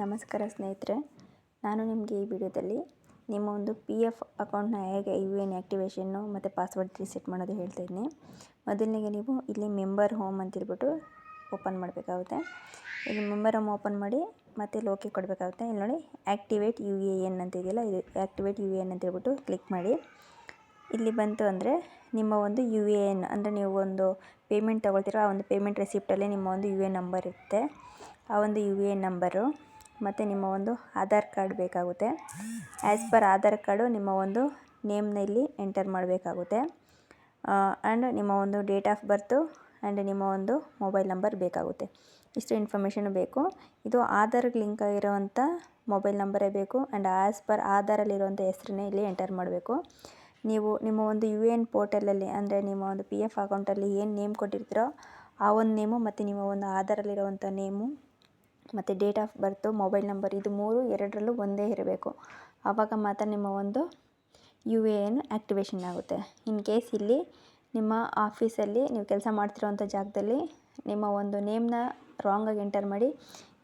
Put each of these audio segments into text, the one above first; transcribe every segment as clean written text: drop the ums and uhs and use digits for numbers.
ನಮಸ್ಕಾರ ಸ್ನೇಹಿತರೆ, ನಾನು ನಿಮಗೆ ಈ ವಿಡಿಯೋದಲ್ಲಿ ನಿಮ್ಮ ಒಂದು ಪಿ ಎಫ್ ಅಕೌಂಟ್ನ ಹೇಗೆ ಯು ಎನ್ ಆ್ಯಕ್ಟಿವೇಷನ್ನು ಮತ್ತು ಪಾಸ್ವರ್ಡ್ ರೀಸೆಟ್ ಮಾಡೋದು ಹೇಳ್ತಾ ಇದ್ದೀನಿ. ಮೊದಲನಿಗೆ ನೀವು ಇಲ್ಲಿ ಮೆಂಬರ್ ಹೋಮ್ ಅಂತೇಳ್ಬಿಟ್ಟು ಓಪನ್ ಮಾಡಬೇಕಾಗುತ್ತೆ. ಇಲ್ಲಿ ಮೆಂಬರ್ ಹೋಮ್ ಓಪನ್ ಮಾಡಿ ಮತ್ತು ಇಲ್ಲಿ ಓಕೆ ಕೊಡಬೇಕಾಗುತ್ತೆ. ಇಲ್ಲಿ ನೋಡಿ ಆ್ಯಕ್ಟಿವೇಟ್ ಯು ಎ ಎನ್ ಅಂತ ಇದೆಯಲ್ಲ, ಇದು ಆ್ಯಕ್ಟಿವೇಟ್ ಯು ಎ ಎನ್ ಅಂತೇಳ್ಬಿಟ್ಟು ಕ್ಲಿಕ್ ಮಾಡಿ. ಇಲ್ಲಿ ಬಂತು ಅಂದರೆ ನಿಮ್ಮ ಒಂದು ಯು ಎ ಎನ್ ಅಂದರೆ ನೀವು ಒಂದು ಪೇಮೆಂಟ್ ತೊಗೊಳ್ತೀರೋ ಆ ಒಂದು ಪೇಮೆಂಟ್ ರೆಸಿಪ್ಟಲ್ಲಿ ನಿಮ್ಮ ಒಂದು ಯು ಎ ನಂಬರ್ ಇರುತ್ತೆ. ಆ ಒಂದು ಯು ಎ ಎನ್ ನಂಬರು ಮತ್ತು ನಿಮ್ಮ ಒಂದು ಆಧಾರ್ ಕಾರ್ಡ್ ಬೇಕಾಗುತ್ತೆ. ಆ್ಯಸ್ ಪರ್ ಆಧಾರ್ ಕಾರ್ಡು ನಿಮ್ಮ ಒಂದು ನೇಮ್ನಲ್ಲಿ ಎಂಟರ್ ಮಾಡಬೇಕಾಗುತ್ತೆ. ಆ್ಯಂಡ್ ನಿಮ್ಮ ಒಂದು ಡೇಟ್ ಆಫ್ ಬರ್ತು ಆ್ಯಂಡ್ ನಿಮ್ಮ ಒಂದು ಮೊಬೈಲ್ ನಂಬರ್ ಬೇಕಾಗುತ್ತೆ. ಇಷ್ಟು ಇನ್ಫಾರ್ಮೇಷನ್ ಬೇಕು. ಇದು ಆಧಾರ್ಗೆ ಲಿಂಕ್ ಆಗಿರೋವಂಥ ಮೊಬೈಲ್ ನಂಬರೇ ಬೇಕು ಆ್ಯಂಡ್ ಆ್ಯಸ್ ಪರ್ ಆಧಾರಲ್ಲಿರುವಂಥ ಹೆಸರನ್ನೇ ಇಲ್ಲಿ ಎಂಟರ್ ಮಾಡಬೇಕು. ನೀವು ನಿಮ್ಮ ಒಂದು ಯು ಎನ್ ಪೋರ್ಟಲಲ್ಲಿ ಅಂದರೆ ನಿಮ್ಮ ಒಂದು ಪಿ ಎಫ್ ಅಕೌಂಟಲ್ಲಿ ಏನು ನೇಮ್ ಕೊಟ್ಟಿರ್ತೀರೋ ಆ ಒಂದು ನೇಮು ಮತ್ತು ನಿಮ್ಮ ಒಂದು ಆಧಾರಲ್ಲಿರುವಂಥ ನೇಮು ಮತ್ತು date of birth, mobile number ಇದು ಎರಡರಲ್ಲೂ ಒಂದೇ ಇರಬೇಕು. ಆವಾಗ ಮಾತ್ರ ನಿಮ್ಮ ಒಂದು ಯು ಎ ಎನ್ ಆ್ಯಕ್ಟಿವೇಷನ್ ಆಗುತ್ತೆ. ಇನ್ ಕೇಸ್ ಇಲ್ಲಿ ನಿಮ್ಮ ಆಫೀಸಲ್ಲಿ ನೀವು ಕೆಲಸ ಮಾಡ್ತಿರೋವಂಥ ಜಾಗದಲ್ಲಿ ನಿಮ್ಮ ಒಂದು ನೇಮ್ನ ರಾಂಗಾಗಿ ಎಂಟರ್ ಮಾಡಿ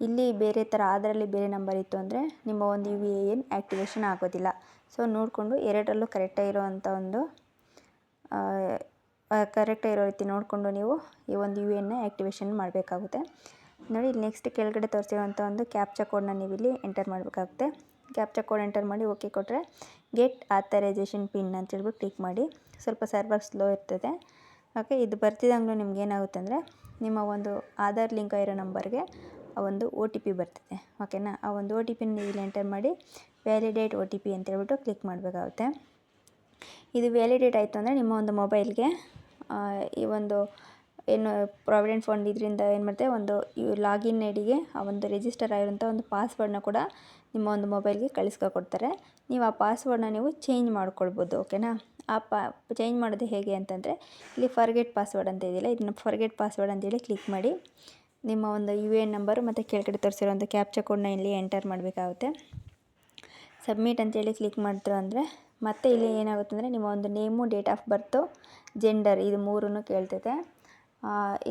ಇಲ್ಲಿ ಬೇರೆ ಥರ ಅದರಲ್ಲಿ ಬೇರೆ ನಂಬರ್ ಇತ್ತು ಅಂದರೆ ನಿಮ್ಮ ಒಂದು ಯು ಎ ಎನ್ ಆ್ಯಕ್ಟಿವೇಷನ್ ಆಗೋದಿಲ್ಲ. ಸೊ ನೋಡಿಕೊಂಡು ಎರಡರಲ್ಲೂ ಕರೆಕ್ಟಾಗಿರೋವಂಥ ಒಂದು ಕರೆಕ್ಟಾಗಿರೋ ರೀತಿ ನೋಡಿಕೊಂಡು ನೀವು ಈ ಒಂದು ಯು ಎನ್ನ ಆ್ಯಕ್ಟಿವೇಷನ್ ಮಾಡಬೇಕಾಗುತ್ತೆ. ನೋಡಿ ಇಲ್ಲಿ ನೆಕ್ಸ್ಟ್ ಕೆಳಗಡೆ ತೋರಿಸಿರುವಂಥ ಒಂದು ಕ್ಯಾಪ್ಚಾ ಕೋಡ್ನ ನೀವು ಇಲ್ಲಿ ಎಂಟರ್ ಮಾಡಬೇಕಾಗುತ್ತೆ. ಕ್ಯಾಪ್ಚಾ ಕೋಡ್ ಎಂಟರ್ ಮಾಡಿ ಓಕೆ ಕೊಟ್ಟರೆ ಗೆಟ್ ಆಥರೈಸೇಷನ್ ಪಿನ್ ಅಂತೇಳ್ಬಿಟ್ಟು ಕ್ಲಿಕ್ ಮಾಡಿ. ಸ್ವಲ್ಪ ಸರ್ವರ್ ಸ್ಲೋ ಇರ್ತದೆ. ಓಕೆ, ಇದು ಬರ್ತಿದ್ದಂಗೆ ನಿಮ್ಗೆ ಏನಾಗುತ್ತೆ ಅಂದರೆ ನಿಮ್ಮ ಒಂದು ಆಧಾರ್ ಲಿಂಕ್ ಆಗಿರೋ ನಂಬರ್ಗೆ ಆ ಒಂದು ಒ ಟಿ ಪಿ ಬರ್ತಿದೆ. ಓಕೆನಾ, ಆ ಒಂದು ಒ ಟಿ ಪಿನ ನೀವು ಇಲ್ಲಿ ಎಂಟರ್ ಮಾಡಿ ವ್ಯಾಲಿಡೇಟ್ ಒ ಟಿ ಪಿ ಅಂತೇಳ್ಬಿಟ್ಟು ಕ್ಲಿಕ್ ಮಾಡಬೇಕಾಗುತ್ತೆ. ಇದು ವ್ಯಾಲಿಡೇಟ್ ಆಯಿತು ಅಂದರೆ ನಿಮ್ಮ ಒಂದು ಮೊಬೈಲ್ಗೆ ಈ ಒಂದು ಏನು ಪ್ರಾವಿಡೆಂಟ್ ಫಂಡ್ ಇದರಿಂದ ಏನು ಮಾಡುತ್ತೆ ಒಂದು ಲಾಗಿನ್ ಐ ಡಿಗೆ ಆ ಒಂದು ರಿಜಿಸ್ಟರ್ ಆಗಿರೋಂಥ ಒಂದು ಪಾಸ್ವರ್ಡ್ನ ಕೂಡ ನಿಮ್ಮ ಒಂದು ಮೊಬೈಲ್ಗೆ ಕಳಿಸ್ಕೊಡ್ತಾರೆ. ನೀವು ಆ ಪಾಸ್ವರ್ಡ್ನ ನೀವು ಚೇಂಜ್ ಮಾಡ್ಕೊಳ್ಬೋದು. ಓಕೆನಾ, ಆ ಚೇಂಜ್ ಮಾಡೋದು ಹೇಗೆ ಅಂತಂದರೆ ಇಲ್ಲಿ ಫರ್ಗೆಟ್ ಪಾಸ್ವರ್ಡ್ ಅಂತ ಇದೆಯಲ್ಲ, ಇದನ್ನು ಫರ್ಗೆಟ್ ಪಾಸ್ವರ್ಡ್ ಅಂತೇಳಿ ಕ್ಲಿಕ್ ಮಾಡಿ ನಿಮ್ಮ ಒಂದು ಯು ಎ ಎನ್ ನಂಬರು ಮತ್ತು ಕೆಳಗಡೆ ತೋರಿಸಿರೋಂಥ ಕ್ಯಾಪ್ಚಾ ಕೋಡ್ನ ಇಲ್ಲಿ ಎಂಟರ್ ಮಾಡಬೇಕಾಗುತ್ತೆ. ಸಬ್ಮಿಟ್ ಅಂತೇಳಿ ಕ್ಲಿಕ್ ಮಾಡ್ತೀರ ಅಂದರೆ ಮತ್ತೆ ಇಲ್ಲಿ ಏನಾಗುತ್ತೆ ಅಂದರೆ ನಿಮ್ಮ ಒಂದು name, date of birth, gender ಇದು ಮೂರನ್ನು ಕೇಳ್ತೈತೆ.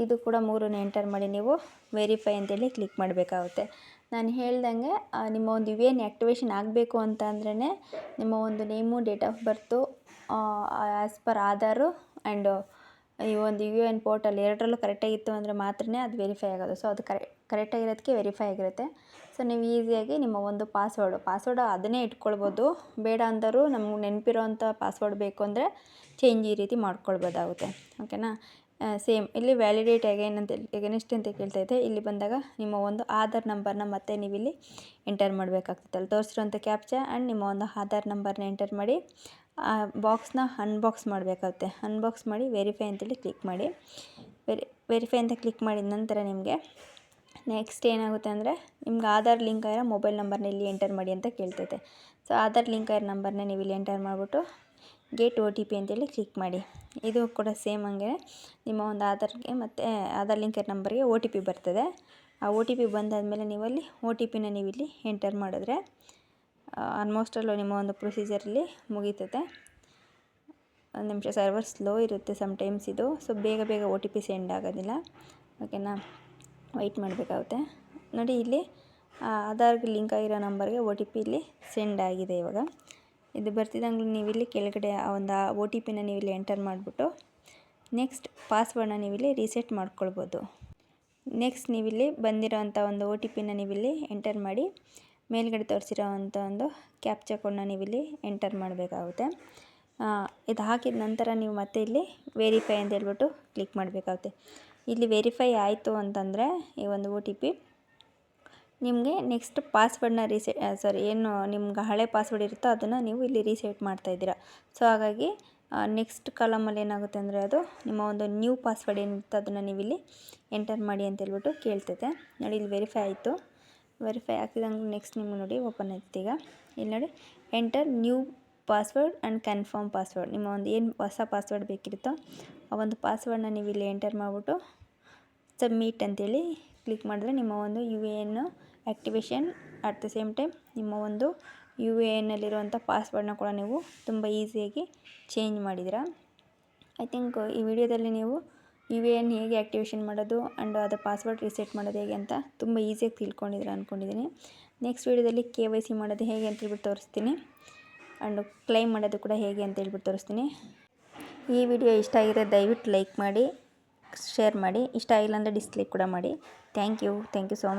ಇದು ಕೂಡ ಮೂರನ್ನು ಎಂಟರ್ ಮಾಡಿ ನೀವು ವೆರಿಫೈ ಅಂತೇಳಿ ಕ್ಲಿಕ್ ಮಾಡಬೇಕಾಗುತ್ತೆ. ನಾನು ಹೇಳ್ದಂಗೆ ನಿಮ್ಮ ಒಂದು ಯು ಎನ್ ಆ್ಯಕ್ಟಿವೇಷನ್ ಆಗಬೇಕು ಅಂತ ಅಂದ್ರೇ ನಿಮ್ಮ ಒಂದು name, date of birth as per Aadhaar and ಈ ಒಂದು ಯು ಎನ್ ಪೋರ್ಟಲ್ ಎರಡರಲ್ಲೂ ಕರೆಕ್ಟಾಗಿತ್ತು ಅಂದರೆ ಮಾತ್ರ ಅದು ವೆರಿಫೈ ಆಗೋದು. ಸೊ ಅದು ಕರೆಕ್ಟಾಗಿರೋದಕ್ಕೆ ವೆರಿಫೈ ಆಗಿರುತ್ತೆ. ಸೊ ನೀವು ಈಸಿಯಾಗಿ ನಿಮ್ಮ ಒಂದು ಪಾಸ್ವರ್ಡ್ ಅದನ್ನೇ ಇಟ್ಕೊಳ್ಬೋದು. ಬೇಡ ಅಂದರೂ ನಮ್ಗೆ ನೆನಪಿರೋ ಅಂಥ ಪಾಸ್ವರ್ಡ್ ಬೇಕು ಅಂದರೆ ಚೇಂಜ್ ಈ ರೀತಿ ಮಾಡ್ಕೊಳ್ಬೋದಾಗುತ್ತೆ. ಓಕೆನಾ, ಸೇಮ್ ಇಲ್ಲಿ ವ್ಯಾಲಿಡೇಟ್ ಎಗೇನೆಸ್ಟ್ ಅಂತ ಕೇಳ್ತೈತೆ. ಇಲ್ಲಿ ಬಂದಾಗ ನಿಮ್ಮ ಒಂದು ಆಧಾರ್ ನಂಬರ್ನ ಮತ್ತೆ ನೀವು ಇಲ್ಲಿ ಎಂಟರ್ ಮಾಡಬೇಕಾಗ್ತದೆ. ಅಲ್ಲಿ ತೋರಿಸಿರೋಂಥ ಕ್ಯಾಪ್ಚಾ ಆ್ಯಂಡ್ ನಿಮ್ಮ ಒಂದು ಆಧಾರ್ ನಂಬರ್ನ ಎಂಟರ್ ಮಾಡಿ ಆ ಬಾಕ್ಸ್ನ ಅನ್ಬಾಕ್ಸ್ ಮಾಡಬೇಕಾಗುತ್ತೆ. ಅನ್ಬಾಕ್ಸ್ ಮಾಡಿ ವೆರಿಫೈ ಅಂತೇಳಿ ಕ್ಲಿಕ್ ಮಾಡಿ. ವೆರಿಫೈ ಅಂತ ಕ್ಲಿಕ್ ಮಾಡಿದ ನಂತರ ನಿಮಗೆ ನೆಕ್ಸ್ಟ್ ಏನಾಗುತ್ತೆ ಅಂದರೆ ನಿಮ್ಗೆ ಆಧಾರ್ ಲಿಂಕ್ ಆಗಿರೋ ಮೊಬೈಲ್ ನಂಬರ್ನ ಇಲ್ಲಿ ಎಂಟರ್ ಮಾಡಿ ಅಂತ ಕೇಳ್ತೈತೆ. ಸೊ ಆಧಾರ್ ಲಿಂಕ್ ಆಗಿರೋ ನಂಬರ್ನ ನೀವು ಇಲ್ಲಿ ಎಂಟರ್ ಮಾಡಿಬಿಟ್ಟು ಗೆಟ್ ಒ ಟಿ ಪಿ ಅಂತೇಳಿ ಕ್ಲಿಕ್ ಮಾಡಿ. ಇದು ಕೂಡ ಸೇಮ್ ಹಂಗೆ ನಿಮ್ಮ ಒಂದು ಆಧಾರ್ಗೆ ಮತ್ತು ಆಧಾರ್ ಲಿಂಕ್ ಆಗಿರೋ ನಂಬರ್ಗೆ ಒ ಟಿ ಪಿ ಬರ್ತದೆ. ಆ ಒ ಟಿ ಪಿ ಬಂದಾದಮೇಲೆ ನೀವಲ್ಲಿ ಒ ಟಿ ಪಿನ ನೀವು ಇಲ್ಲಿ ಎಂಟರ್ ಮಾಡಿದ್ರೆ ಆಲ್ಮೋಸ್ಟಲ್ಲೂ ನಿಮ್ಮ ಒಂದು ಪ್ರೊಸೀಜರಲ್ಲಿ ಮುಗೀತದೆ. ಒಂದು ನಿಮಿಷ ಸರ್ವರ್ ಸ್ಲೋ ಇರುತ್ತೆ ಸಮ್ಟೈಮ್ಸ್ ಇದು. ಸೊ ಬೇಗ ಒ ಟಿ ಪಿ ಸೆಂಡ್ ಆಗೋದಿಲ್ಲ. ಓಕೆನಾ, ವೆಯ್ಟ್ ಮಾಡಬೇಕಾಗುತ್ತೆ. ನೋಡಿ ಇಲ್ಲಿ ಆಧಾರ್ಗೆ ಲಿಂಕ್ ಆಗಿರೋ ನಂಬರ್ಗೆ ಒ ಟಿ ಪಿ ಇಲ್ಲಿ ಸೆಂಡ್ ಆಗಿದೆ. ಇವಾಗ ಇದು ಬರ್ತಿದ್ದಂಗೆ ನೀವಿಲ್ಲಿ ಕೆಳಗಡೆ ಆ ಒಂದು ಒ ಟಿ ಪಿನ ನೀವಿಲ್ಲಿ ಎಂಟರ್ ಮಾಡಿಬಿಟ್ಟು ನೆಕ್ಸ್ಟ್ ಪಾಸ್ವರ್ಡ್ನ ನೀವಿಲ್ಲಿ ರೀಸೆಟ್ ಮಾಡ್ಕೊಳ್ಬೋದು. ನೆಕ್ಸ್ಟ್ ನೀವಿಲ್ಲಿ ಬಂದಿರೋವಂಥ ಒಂದು ಒ ಟಿ ಪಿನ ನೀವಿಲ್ಲಿ ಎಂಟರ್ ಮಾಡಿ ಮೇಲ್ಗಡೆ ತೋರಿಸಿರೋ ಅಂಥ ಒಂದು ಕ್ಯಾಪ್ಚಾ ಕೋಡ್ನ ನೀವಿಲ್ಲಿ ಎಂಟರ್ ಮಾಡಬೇಕಾಗುತ್ತೆ. ಇದು ಹಾಕಿದ ನಂತರ ನೀವು ಮತ್ತೆ ಇಲ್ಲಿ ವೆರಿಫೈ ಅಂತ ಹೇಳ್ಬಿಟ್ಟು ಕ್ಲಿಕ್ ಮಾಡಬೇಕಾಗುತ್ತೆ. ಇಲ್ಲಿ ವೆರಿಫೈ ಆಯಿತು ಅಂತಂದರೆ ಈ ಒಂದು ಒ ಟಿ ಪಿ ನಿಮಗೆ ನೆಕ್ಸ್ಟ್ ಪಾಸ್ವರ್ಡ್ನ ಏನು ನಿಮ್ಗೆ ಹಳೆ ಪಾಸ್ವರ್ಡ್ ಇರುತ್ತೋ ಅದನ್ನು ನೀವು ಇಲ್ಲಿ ರೀಸೆಟ್ ಮಾಡ್ತಾಯಿದ್ದೀರಾ. ಸೊ ಹಾಗಾಗಿ ನೆಕ್ಸ್ಟ್ ಕಾಲಮಲ್ಲಿ ಏನಾಗುತ್ತೆ ಅಂದರೆ ಅದು ನಿಮ್ಮ ಒಂದು ನ್ಯೂ ಪಾಸ್ವರ್ಡ್ ಏನಿರುತ್ತೆ ಅದನ್ನು ನೀವು ಇಲ್ಲಿ ಎಂಟರ್ ಮಾಡಿ ಅಂತ ಹೇಳ್ಬಿಟ್ಟು ಕೇಳ್ತೈತೆ. ನೋಡಿ ಇಲ್ಲಿ ವೆರಿಫೈ ಆಯಿತು. ವೆರಿಫೈ ಆಗ್ತಿದ್ದಂಗೆ ನೆಕ್ಸ್ಟ್ ನಿಮ್ಗೆ ನೋಡಿ ಓಪನ್ ಆಯ್ತು. ಈಗ ಇಲ್ಲಿ ನೋಡಿ enter new password and confirm password. ನಿಮ್ಮ ಒಂದು ಏನು ಹೊಸ ಪಾಸ್ವರ್ಡ್ ಬೇಕಿರುತ್ತೋ ಆ ಒಂದು ಪಾಸ್ವರ್ಡ್ನ ನೀವು ಇಲ್ಲಿ ಎಂಟರ್ ಮಾಡಿಬಿಟ್ಟು ಸಬ್ಮಿಟ್ ಅಂತೇಳಿ ಕ್ಲಿಕ್ ಮಾಡಿದ್ರೆ ನಿಮ್ಮ ಒಂದು U A N activation at the same time ನಿಮ್ಮ ಒಂದು ಯು ಎ ಎನ್ನಲ್ಲಿರುವಂಥ ಪಾಸ್ವರ್ಡ್ನ ಕೂಡ ನೀವು ತುಂಬ ಈಸಿಯಾಗಿ ಚೇಂಜ್ ಮಾಡಿದ್ದೀರಾ. ಐ ಥಿಂಕ್ ಈ ವಿಡಿಯೋದಲ್ಲಿ ನೀವು ಯು ಎ ಎನ್ ಹೇಗೆ ಆ್ಯಕ್ಟಿವೇಷನ್ ಮಾಡೋದು ಆ್ಯಂಡ್ ಅದರ ಪಾಸ್ವರ್ಡ್ ರಿಸೆಟ್ ಮಾಡೋದು ಹೇಗೆ ಅಂತ ತುಂಬ ಈಸಿಯಾಗಿ ತಿಳ್ಕೊಂಡಿದ್ದೀರಾ ಅಂದ್ಕೊಂಡಿದ್ದೀನಿ. ನೆಕ್ಸ್ಟ್ ವೀಡಿಯೋದಲ್ಲಿ KYC ಮಾಡೋದು ಹೇಗೆ ಅಂತ ಹೇಳ್ಬಿಟ್ಟು ತೋರಿಸ್ತೀನಿ ಆ್ಯಂಡ್ ಕ್ಲೈಮ್ ಮಾಡೋದು ಕೂಡ ಹೇಗೆ ಅಂತ ಹೇಳ್ಬಿಟ್ಟು ತೋರಿಸ್ತೀನಿ. ಈ ವಿಡಿಯೋ ಇಷ್ಟ ಆಗಿದ್ರೆ ದಯವಿಟ್ಟು ಲೈಕ್ ಮಾಡಿ, ಶೇರ್ ಮಾಡಿ. ಇಷ್ಟ ಆಗಿಲ್ಲ ಅಂದರೆ ಡಿಸ್ಲೈಕ್ ಕೂಡ ಮಾಡಿ. Thank you so much.